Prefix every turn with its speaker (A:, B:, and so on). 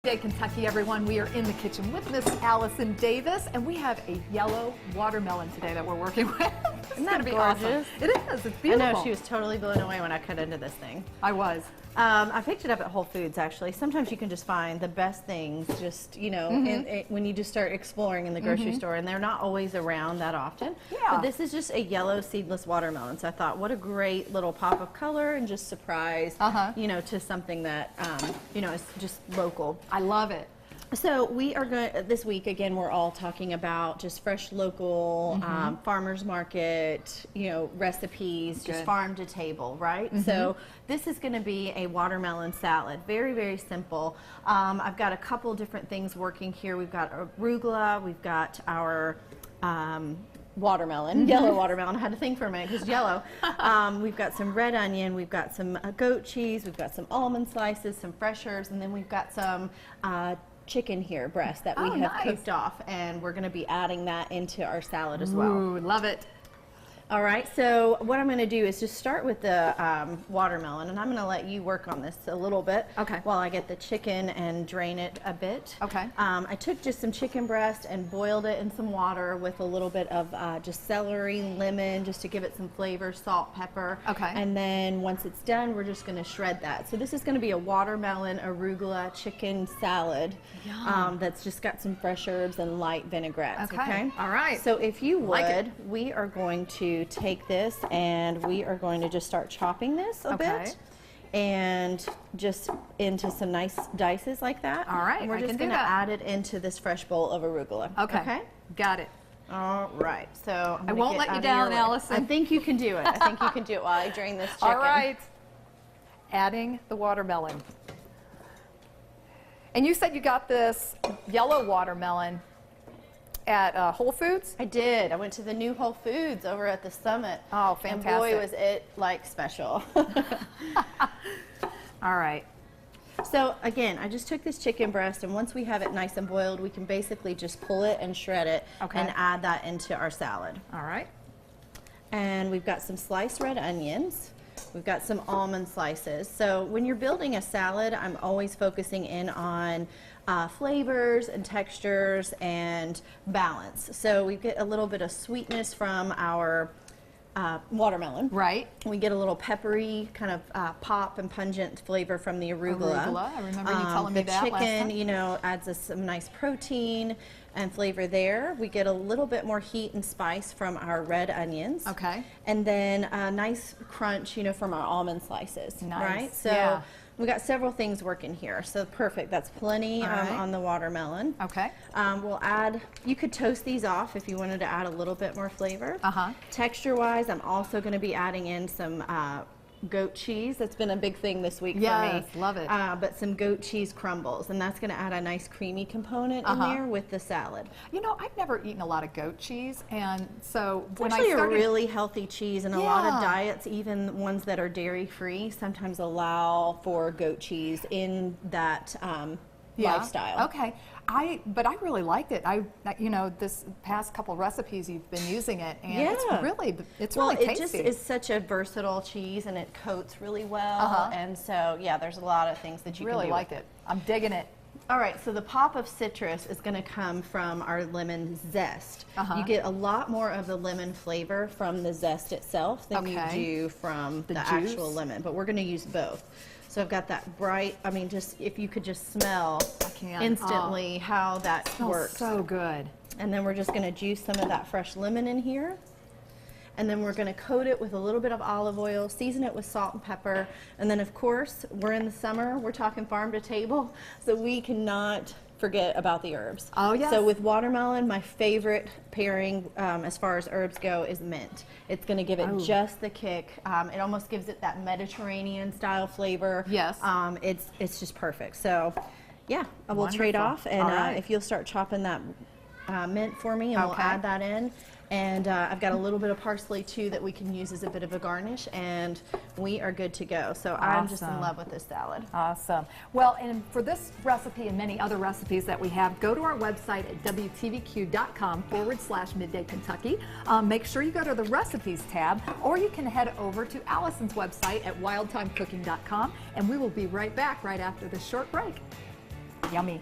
A: Midday Kentucky, everyone. We are in the kitchen with Miss Allison Davis, and we have a yellow watermelon today that we're working with.
B: Isn't that gorgeous?
A: Awesome. It is. It's beautiful.
B: I know, she was totally blown away when I cut into this thing.
A: I was.
B: I picked it up at Whole Foods, actually. Sometimes you can just find the best things just, you know, when you just start exploring in the grocery store, and they're not always around that often.
A: Yeah.
B: But this is just a yellow seedless watermelon. So I thought, what a great little pop of color and just surprise, you know, to something that, you know, is just local.
A: I love it.
B: So we are going, this week, again, we're all talking about just fresh local, farmers market, you know, recipes, just farm to table, right? So this is going to be a watermelon salad. Very, very simple. I've got a couple different things working here. We've got arugula, we've got our watermelon, yellow watermelon. I had to think for a minute because it's yellow. We've got some red onion, we've got some goat cheese, we've got some almond slices, some fresh herbs, and then we've got some chicken here, breast, that we have cooked off, and we're going to be adding that into our salad as well.
A: Ooh, love it.
B: All right, so what I'm going to do is just start with the watermelon, and I'm going to let you work on this a little bit while I get the chicken and drain it a bit. I took just some chicken breast and boiled it in some water with a little bit of just celery, lemon, just to give it some flavor, salt, pepper. And then once it's done, we're just going to shred that. So this is going to be a watermelon arugula chicken salad that's just got some fresh herbs and light vinaigrettes.
A: All right.
B: So if you would, we are going to take this and we are going to just start chopping this a bit and just into some nice dices like that.
A: All right,
B: and we're just going to add it into this fresh bowl of arugula. Okay,
A: got it.
B: All right, so
A: I won't let you down, Allison.
B: I think you can do it. I think you can do it while I drain this chicken.
A: All right, adding the watermelon. And you said you got this yellow watermelon at Whole Foods?
B: I did. I went to the new Whole Foods over at the Summit.
A: Oh, fantastic.
B: And boy, was it like special.
A: All right.
B: So again, I just took this chicken breast, and once we have it nice and boiled, we can basically just pull it and shred it and add that into our salad.
A: All right.
B: And we've got some sliced red onions. We've got some almond slices. So when you're building a salad, I'm always focusing in on flavors and textures and balance. So we get a little bit of sweetness from our watermelon.
A: Right.
B: We get a little peppery kind of pop and pungent flavor from the arugula.
A: I remember you telling me that last time.
B: The chicken, you know, adds us some nice protein and flavor there. We get a little bit more heat and spice from our red onions. And then a nice crunch, you know, from our almond slices. Right? So we got several things working here. So perfect. That's plenty on the watermelon. We'll add, you could toast these off if you wanted to add a little bit more flavor. Texture-wise, I'm also going to be adding in some goat cheese. That's been a big thing this week for me.
A: Yes, love it.
B: But some goat cheese crumbles, and that's going to add a nice creamy component in there with the salad.
A: You know, I've never eaten a lot of goat cheese, and so
B: it's actually a really healthy cheese, and a lot of diets, even ones that are dairy-free, sometimes allow for goat cheese in that lifestyle. But
A: I really liked it. You know, this past couple recipes you've been using it, and it's really tasty.
B: It just is such a versatile cheese, and it coats really well. And so, yeah, there's a lot of things that you
A: really
B: can do.
A: Like it. I'm digging it.
B: All right, so the pop of citrus is going to come from our lemon zest. You get a lot more of the lemon flavor from the zest itself than you do from the actual lemon, but we're going to use both. So I've got that bright, I mean, just if you could just smell instantly how that works.
A: So good.
B: And then we're just going to juice some of that fresh lemon in here. And then we're going to coat it with a little bit of olive oil, season it with salt and pepper. And then, of course, we're in the summer, we're talking farm to table, so we cannot forget about the herbs.
A: Oh, yes.
B: So with watermelon, my favorite pairing as far as herbs go is mint. It's going to give it just the kick. It almost gives it that Mediterranean style flavor.
A: Yes.
B: It's just perfect. So, yeah, I will trade off, and if you'll start chopping that mint for me, and we'll add that in. And I've got a little bit of parsley too that we can use as a bit of a garnish, and we are good to go. So I'm just in love with this salad.
A: Awesome. Well, and for this recipe and many other recipes that we have, go to our website at wtvq.com/Midday Kentucky. Make sure you go to the recipes tab, or you can head over to Allison's website at wildtimecooking.com, and we will be right back right after this short break. Yummy.